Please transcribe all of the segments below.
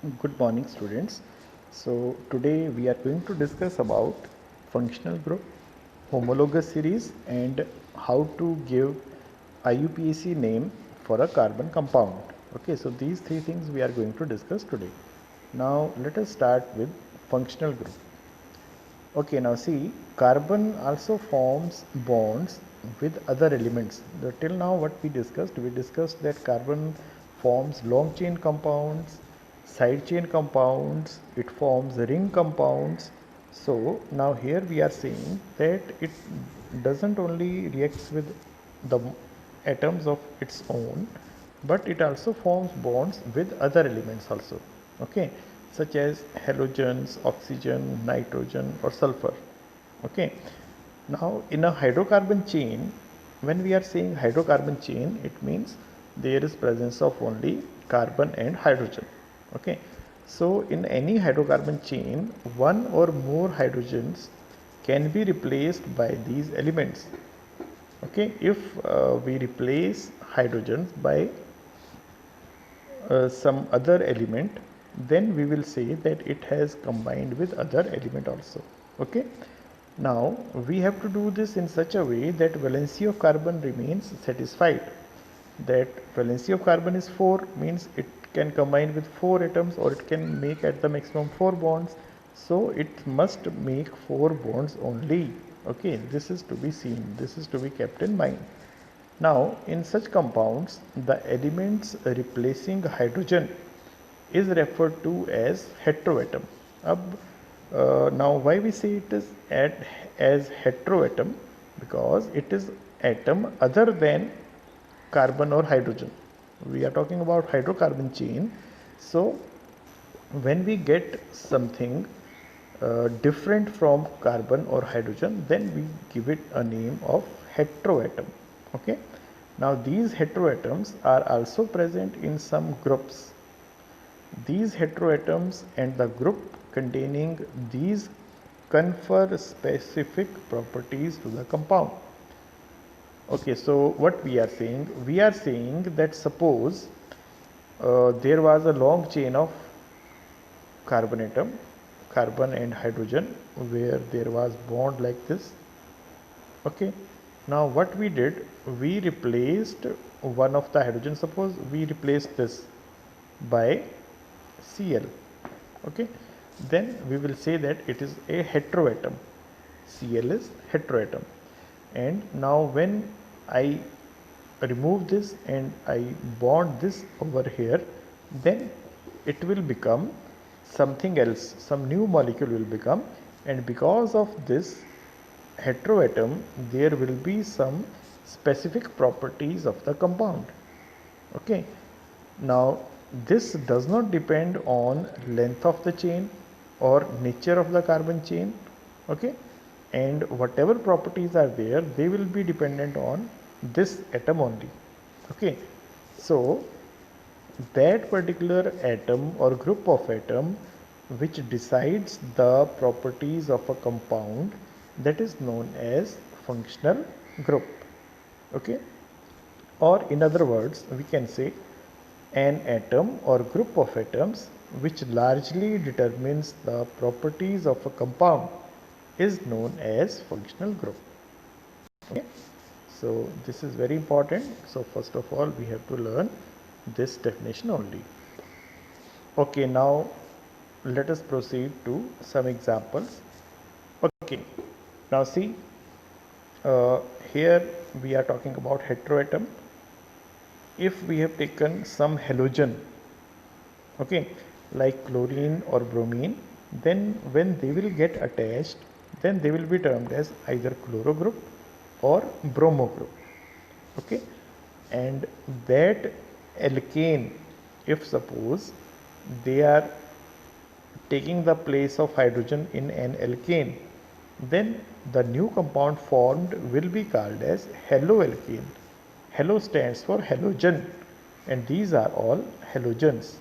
Good morning, students. So today we are going to discuss about functional group, homologous series, and how to give IUPAC name for a carbon compound. Okay, so these three things we are going to discuss today. Now let us start with functional group. Okay, now see, carbon also forms bonds with other elements. Till now what we discussed that carbon forms long chain compounds, side chain compounds, it forms ring compounds. So now here we are saying that it doesn't only reacts with the atoms of its own, but it also forms bonds with other elements also, okay, such as halogens, oxygen, nitrogen or sulfur. Okay, now in a hydrocarbon chain, when we are saying hydrocarbon chain, it means there is presence of only carbon and hydrogen. Okay, so in any hydrocarbon chain, one or more hydrogens can be replaced by these elements. Okay, if we replace hydrogens by some other element, then we will say that it has combined with other element also. Okay, now we have to do this in such a way that valency of carbon remains satisfied. That valency of carbon is 4, means it can combine with 4 atoms or it can make at the maximum 4 bonds, so it must make 4 bonds only. Okay, this is to be seen, this is to be kept in mind. Now, in such compounds, the elements replacing hydrogen is referred to as heteroatom. Now, why we say it is as heteroatom? Because it is atom other than carbon or hydrogen. We are talking about hydrocarbon chain. So, when we get something different from carbon or hydrogen, then we give it a name of heteroatom. Okay, now these heteroatoms are also present in some groups. These heteroatoms and the group containing these confer specific properties to the compound. Okay, so what we are saying? We are saying that suppose there was a long chain of carbon atom, carbon and hydrogen, where there was bond like this. Okay, now what we did, we replaced one of the hydrogen. Suppose we replace this by Cl. Okay, then we will say that it is a heteroatom. Cl is heteroatom. And now when I remove this and I bond this over here, then it will become something else, some new molecule will become, and because of this heteroatom there will be some specific properties of the compound. Okay, now this does not depend on length of the chain or nature of the carbon chain. Okay, and whatever properties are there, they will be dependent on this atom only. Okay, so that particular atom or group of atom which decides the properties of a compound, that is known as functional group. Okay, or in other words we can say an atom or group of atoms which largely determines the properties of a compound is known as functional group. Okay, so this is very important. So first of all we have to learn this definition only. Okay, now let us proceed to some examples. Okay, now see, uh, here we are talking about heteroatom. If we have taken some halogen, okay, like chlorine or bromine, then when they will get attached, then they will be termed as either chloro group or bromo group. Okay, and that alkane, if suppose they are taking the place of hydrogen in an alkane, then the new compound formed will be called as haloalkane. Halo stands for halogen, and these are all halogens.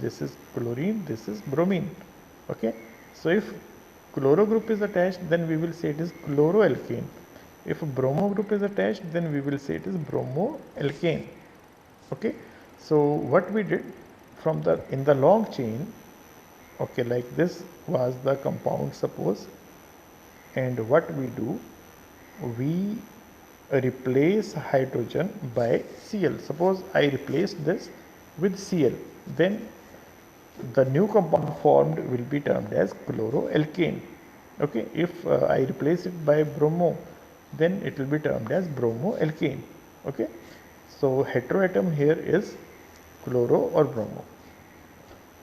This is chlorine, this is bromine. Okay, so if chloro group is attached, then we will say it is chloroalkane. If bromo group is attached, then we will say it is bromoalkane. Okay, so what we did, from the in the long chain, okay, like this was the compound, suppose, and what we do, we replace hydrogen by Cl. Suppose I replace this with Cl, then the new compound formed will be termed as chloroalkane. Okay, if I replace it by bromo, then it will be termed as bromoalkane. Okay, so heteroatom here is chloro or bromo.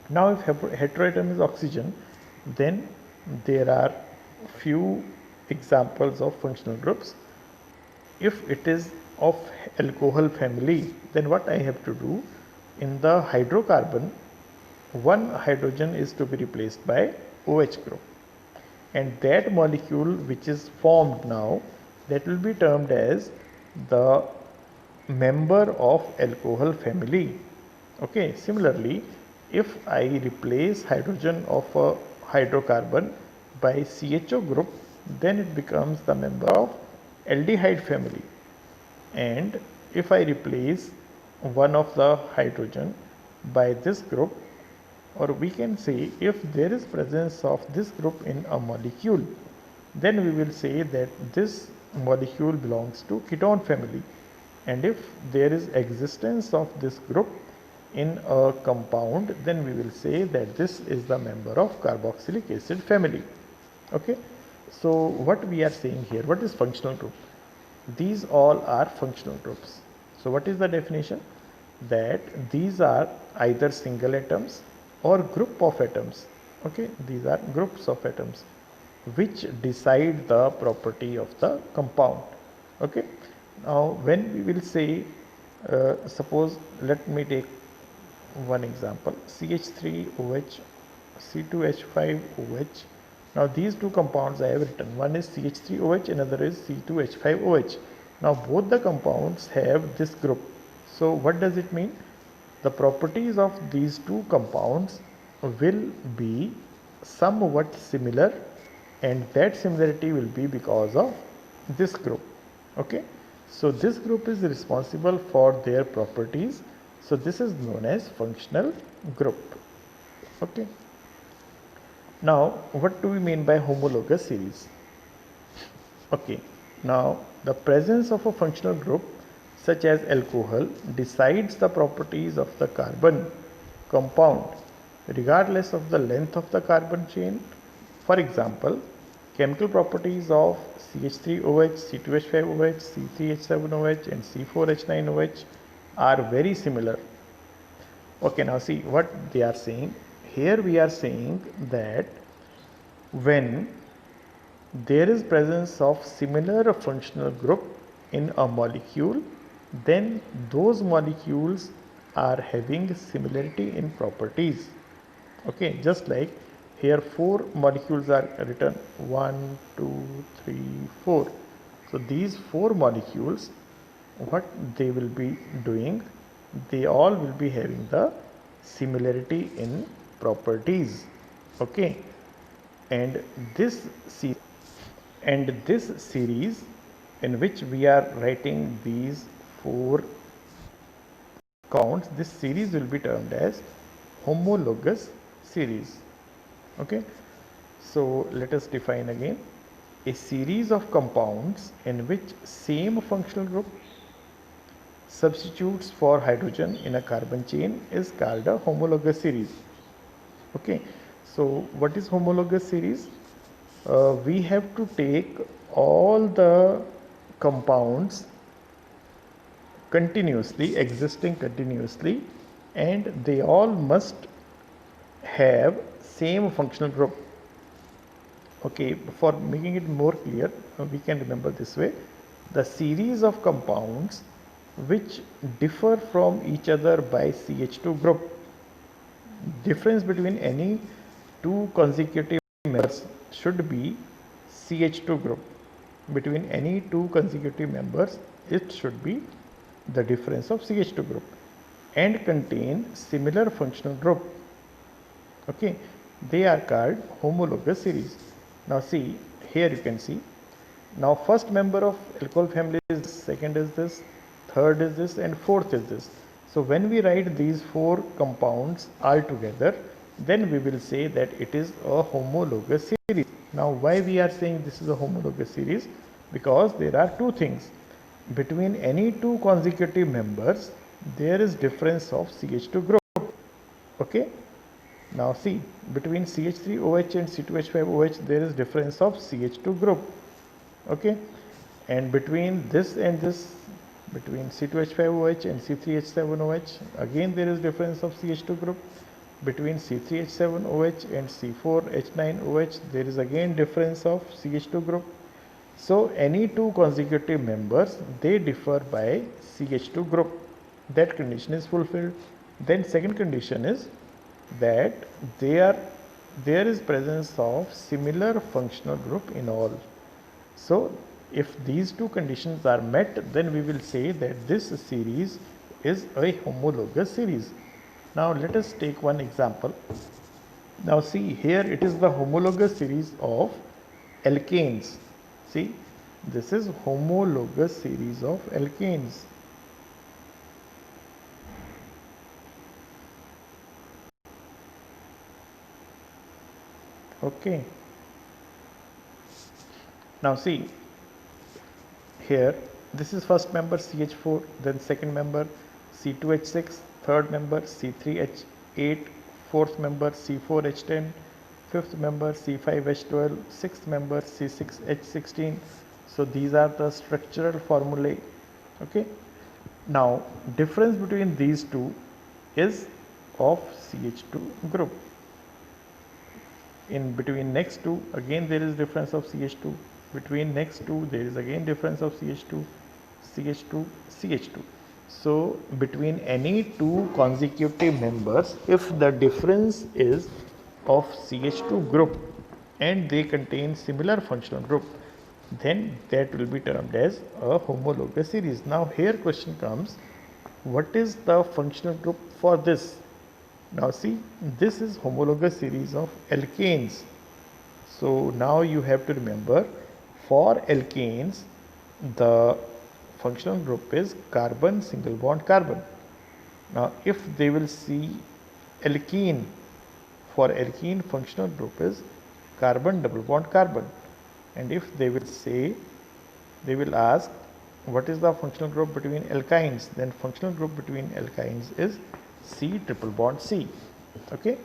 Now if heteroatom is oxygen, then there are few examples of functional groups. If it is of alcohol family, then what I have to do, in the hydrocarbon, one hydrogen is to be replaced by OH group, and that molecule which is formed now, that will be termed as the member of alcohol family. Okay, similarly, if I replace hydrogen of a hydrocarbon by CHO group, then it becomes the member of aldehyde family. And if I replace one of the hydrogen by this group, or we can say if there is presence of this group in a molecule, then we will say that this molecule belongs to ketone family. And if there is existence of this group in a compound, then we will say that this is the member of carboxylic acid family. Okay, so what we are saying here, what is functional group? These all are functional groups. So what is the definition? That these are either single atoms or group of atoms. Okay, these are groups of atoms which decide the property of the compound. Okay, now when we will say, suppose, let me take one example, CH3OH, C2H5OH. Now these two compounds I have written, one is CH3OH, another is C2H5OH. Now both the compounds have this group. So what does it mean? The properties of these two compounds will be somewhat similar, and that similarity will be because of this group. Okay, so this group is responsible for their properties. So this is known as functional group. Okay, now what do we mean by homologous series? Okay, now the presence of a functional group such as alcohol decides the properties of the carbon compound regardless of the length of the carbon chain. For example, chemical properties of CH3OH, C2H5OH, C3H7OH and C4H9OH are very similar. Okay, now see what they are saying. Here we are saying that when there is presence of similar functional group in a molecule, then those molecules are having similarity in properties. Okay, just like here 4 molecules are written, 1, 2, 3, 4. So these 4 molecules, what they will be doing, they all will be having the similarity in properties. Okay, and this series in which we are writing these 4 counts, this series will be termed as homologous series. Okay, so let us define again. A series of compounds in which same functional group substitutes for hydrogen in a carbon chain is called a homologous series. Okay, so what is homologous series? We have to take all the compounds continuously, existing continuously, and they all must have same functional group. Okay, for making it more clear, we can remember this way: the series of compounds which differ from each other by CH2 group. Difference between any two consecutive members should be CH2 group. Between any two consecutive members, it should be the difference of CH2 group and contain similar functional group. Okay, they are called homologous series. Now see, here you can see, now first member of alcohol family is this, second is this, third is this, and fourth is this. So when we write these four compounds all together, then we will say that it is a homologous series. Now why we are saying this is a homologous series? Because there are two things. Between any two consecutive members, there is difference of CH2 group. Okay. Now see, between CH3OH and C2H5OH, there is difference of CH2 group. Okay. And between this and this, between C2H5OH and C3H7OH, again there is difference of CH2 group. Between C3H7OH and C4H9OH, there is again difference of CH2 group. So any two consecutive members, they differ by CH2 group. That condition is fulfilled. Then second condition is that there is presence of similar functional group in all. So if these two conditions are met, then we will say that this series is a homologous series. Now let us take one example. Now see, here it is the homologous series of alkanes. See, this is homologous series of alkanes. Okay. Now see, here this is first member CH4, then second member C2H6, third member C3H8, fourth member C4H10, fifth member C5H12, sixth member C6H16. So these are the structural formulae. Okay. Now difference between these two is of CH2 group. In between next two, again there is difference of CH2. Between next two, there is again difference of CH2, CH2, CH2. So between any two consecutive members, if the difference is of CH2 group and they contain similar functional group, then that will be termed as a homologous series. Now here question comes, what is the functional group for this? Now see, this is homologous series of alkanes. So now you have to remember, for alkanes, the functional group is carbon single bond carbon. Now if they will see alkene, for alkene functional group is carbon double bond carbon. And if they will say, they will ask what is the functional group between alkynes, then functional group between alkynes is C triple bond C. Okay.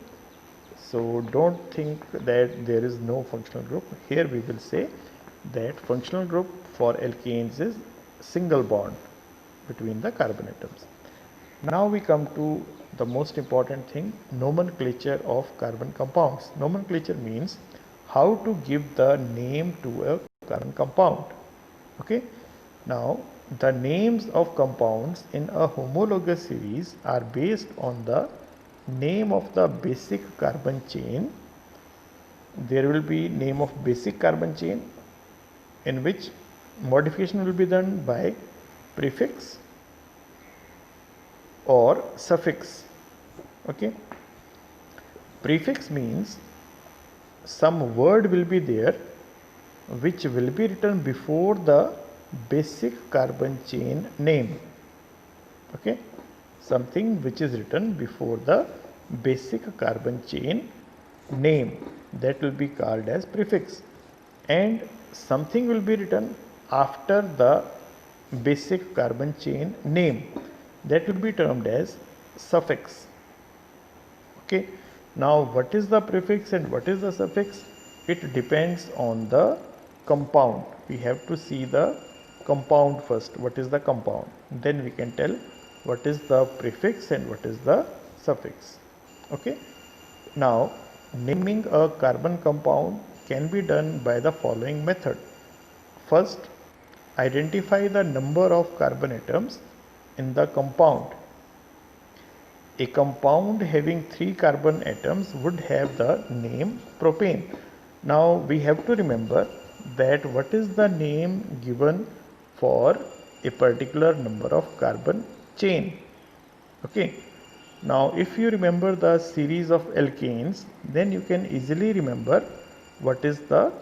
So don't think that there is no functional group. Here we will say that functional group for alkanes is single bond between the carbon atoms. Now we come to the most important thing, nomenclature of carbon compounds. Nomenclature means how to give the name to a carbon compound. Okay. Now the names of compounds in a homologous series are based on the name of the basic carbon chain. There will be name of basic carbon chain, in which modification will be done by prefix or suffix. Okay. Prefix means some word will be there which will be written before the basic carbon chain name. Okay. Something which is written before the basic carbon chain name, that will be called as prefix, and something will be written after the basic carbon chain name, that will be termed as suffix. Okay. Now what is the prefix and what is the suffix? It depends on the compound. We have to see the compound first. What is the compound? Then we can tell what is the prefix and what is the suffix. Okay. Now naming a carbon compound can be done by the following method. First, identify the number of carbon atoms in the compound. A compound having 3 carbon atoms would have the name propane. Now we have to remember that what is the name given for a particular number of carbon chain. Okay. Now if you remember the series of alkanes, then you can easily remember what is the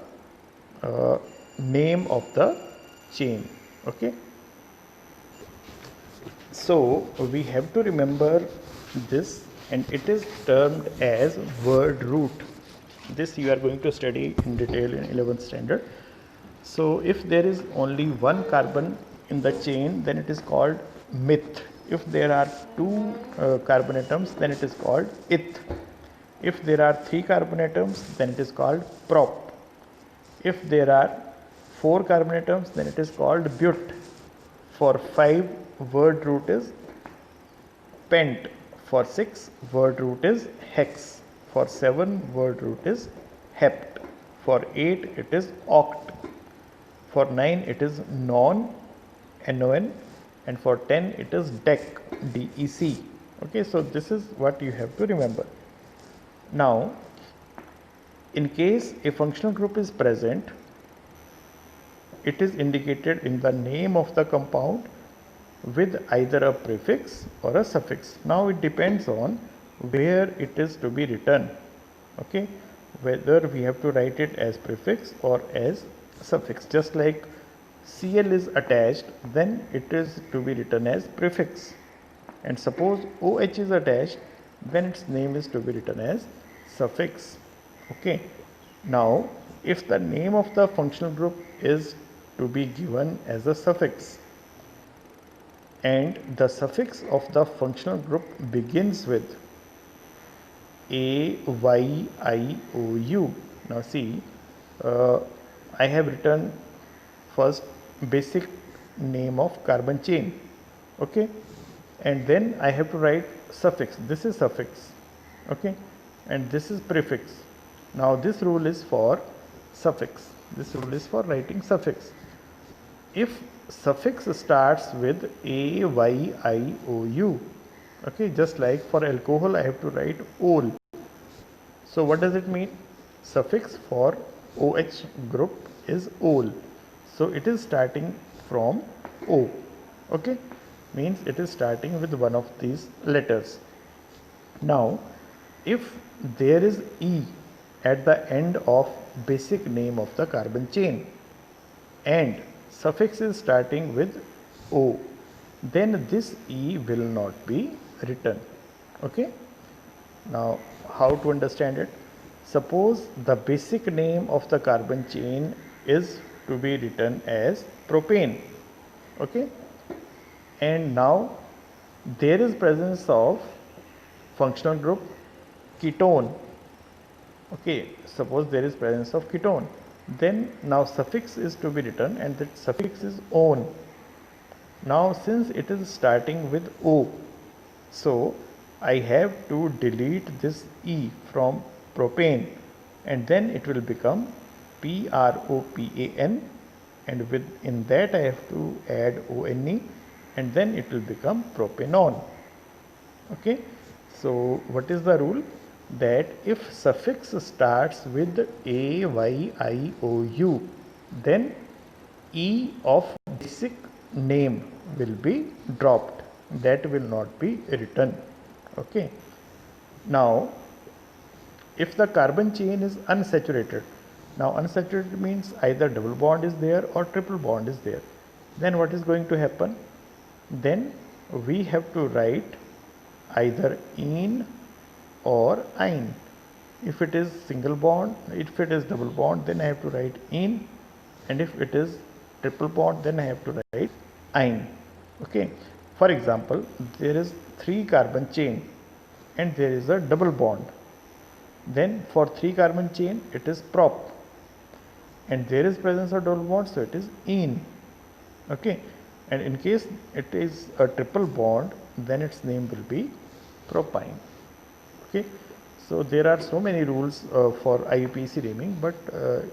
name of the chain. Okay. So we have to remember this, and it is termed as word root. This you are going to study in detail in 11th standard. So if there is only one carbon in the chain, then it is called meth. If there are two carbon atoms, then it is called eth. If there are three carbon atoms, then it is called prop. If there are four carbon atoms, then it is called but. For 5, word root is pent. For 6, word root is hex. For 7, word root is hept. For 8, it is oct. For 9, it is non, non, and for 10, it is dec, dec. Okay, so this is what you have to remember. Now, in case a functional group is present, it is indicated in the name of the compound with either a prefix or a suffix. Now it depends on where it is to be written. Okay, whether we have to write it as prefix or as suffix. Just like Cl is attached, then it is to be written as prefix. And suppose OH is attached, then its name is to be written as suffix. Okay. Now, if the name of the functional group is to be given as a suffix, and the suffix of the functional group begins with A, Y, I, O, U. Now see, I have written first basic name of carbon chain. Okay, and then I have to write suffix. This is suffix. Okay, and this is prefix. Now this rule is for suffix. This rule is for writing suffix. If suffix starts with A, Y, I, O, U, okay, just like for alcohol I have to write ol. So what does it mean? Suffix for OH group is ol. So it is starting from O. Okay, means it is starting with one of these letters. Now, if there is E at the end of basic name of the carbon chain and suffix is starting with O, then this E will not be written. Okay. Now, how to understand it? Suppose the basic name of the carbon chain is to be written as propane. Okay. And now there is presence of functional group ketone. Okay, suppose there is presence of ketone, then now suffix is to be written and that suffix is on. Now since it is starting with O, so I have to delete this E from propane and then it will become PROPAN, and within that I have to add ONE and then it will become propanone. Okay, so what is the rule? That if suffix starts with A, Y, I, O, U, then E of basic name will be dropped. That will not be written. Okay. Now, if the carbon chain is unsaturated, now unsaturated means either double bond is there or triple bond is there, then what is going to happen? Then we have to write either in or ein. If it is single bond, if it is double bond, then I have to write in, and if it is triple bond, then I have to write ein. Okay. For example, there is 3 carbon chain and there is a double bond. Then for 3 carbon chain it is prop, and there is presence of double bond, so it is in. Okay. And in case it is a triple bond, then its name will be propyne. Okay. So there are so many rules for IUPAC naming, but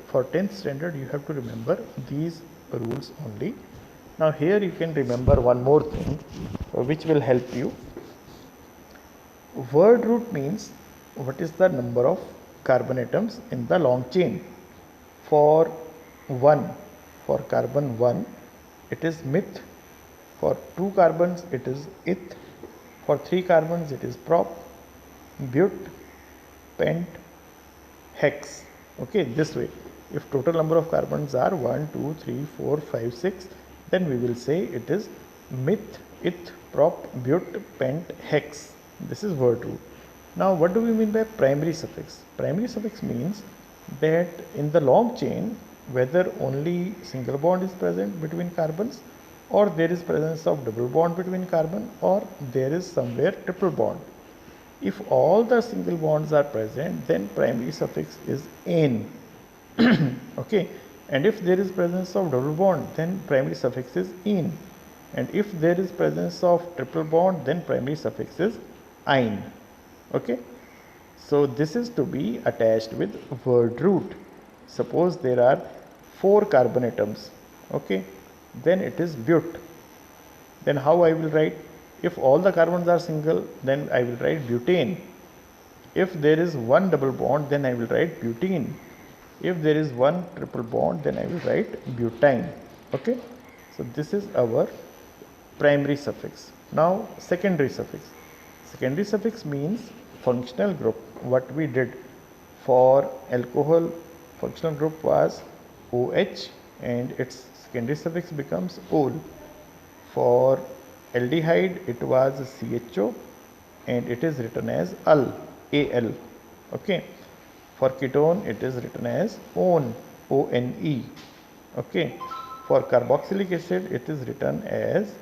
for 10th standard you have to remember these rules only. Now here you can remember one more thing which will help you. Word root means what is the number of carbon atoms in the long chain. For 1, for carbon 1 it is meth. For 2 carbons it is eth. For 3 carbons it is prop, but, pent, hex. Okay, this way. If total number of carbons are 1, 2, 3, 4, 5, 6, then we will say it is meth, eth, prop, but, pent, hex. This is word root. Now what do we mean by primary suffix? Primary suffix means that in the long chain, whether only single bond is present between carbons, or there is presence of double bond between carbon, or there is somewhere triple bond. If all the single bonds are present, then primary suffix is "-ane". Okay, and if there is presence of double bond, then primary suffix is "-ene", and if there is presence of triple bond, then primary suffix is "-ine". Okay, so this is to be attached with word root. Suppose there are 4 carbon atoms, okay, then it is but. Then how I will write? If all the carbons are single, then I will write butane. If there is one double bond, then I will write butene. If there is one triple bond, then I will write butane. Okay, so this is our primary suffix. Now secondary suffix. Secondary suffix means functional group. What we did for alcohol, functional group was OH and its secondary suffix becomes ol. For aldehyde it was CHO and it is written as al, Al. Okay. For ketone it is written as one, ONE. Okay. For carboxylic acid it is written as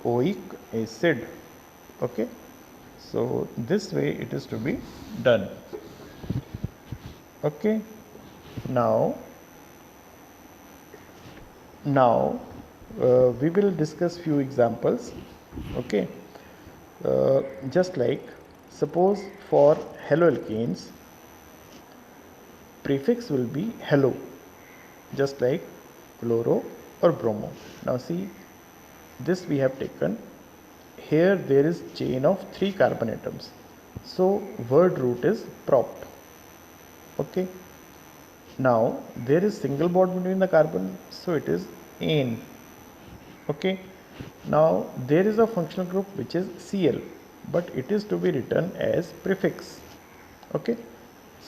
oic acid. Okay. So this way it is to be done. Okay. Now we will discuss few examples. Okay, just like suppose for haloalkanes prefix will be halo, just like chloro or bromo. Now see, this we have taken. Here there is chain of 3 carbon atoms, so word root is prop. Okay, now there is single bond between the carbon, so it is "-ane". Okay, now there is a functional group which is Cl, but it is to be written as prefix. Okay,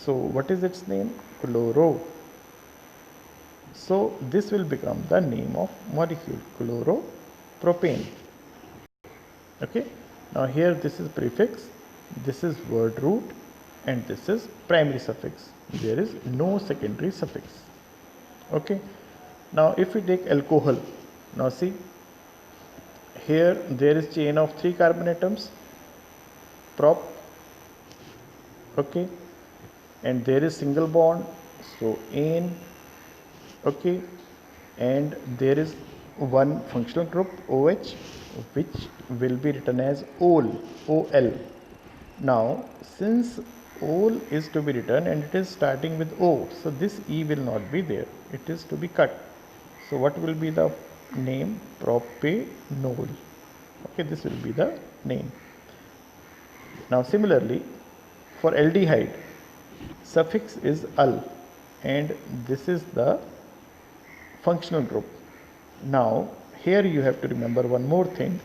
so what is its name? Chloro. So this will become the name of molecule, chloropropane. Okay, now here this is prefix, this is word root, and this is primary suffix. There is no secondary suffix. Okay, now if we take alcohol, now see, here there is chain of 3 carbon atoms, prop. Okay, and there is single bond, so "-ane". Okay, and there is one functional group OH which will be written as ol, OL. Now since ol is to be written and it is starting with O, so this E will not be there, it is to be cut. So what will be the name? Propanol. Okay, this will be the name. Now similarly for aldehyde, suffix is al and this is the functional group. Now here you have to remember one more thing,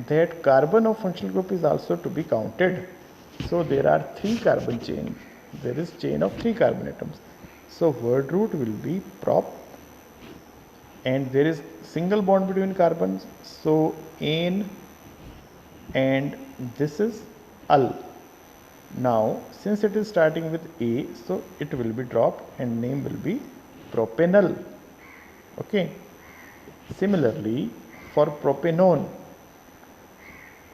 that carbon of functional group is also to be counted. So there are 3 carbon chain, there is chain of 3 carbon atoms, so word root will be prop, and there is single bond between carbons, so "-ane", and this is al. Now since it is starting with A, so it will be dropped and name will be propanol. Okay, similarly for propanone,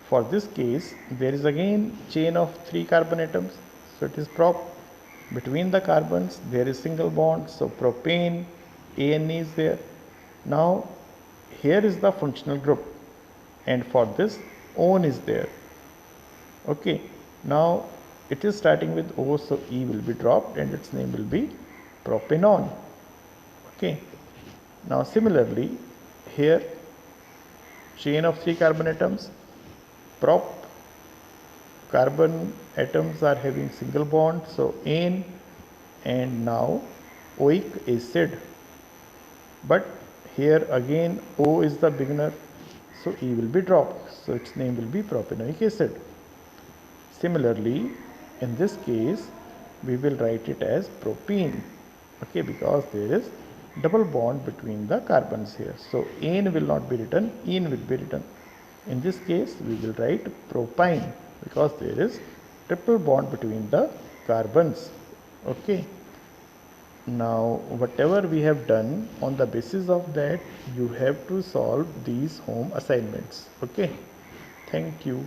for this case there is again chain of 3 carbon atoms, so it is prop. Between the carbons there is single bond, so propane, ANE is there. Now here is the functional group, and for this one is there. Okay, now it is starting with O, so E will be dropped and its name will be propanone. Okay, now similarly here chain of 3 carbon atoms, prop, carbon atoms are having single bond, so "-ane", and now oic acid, but here again O is the beginner, so E will be dropped, so its name will be propanoic acid. Similarly in this case we will write it as propene. Okay, because there is double bond between the carbons here, so "-ane" will not be written, "-ene" will be written. In this case we will write propyne because there is triple bond between the carbons. Okay. Now whatever we have done, on the basis of that you have to solve these home assignments. Okay. Thank you.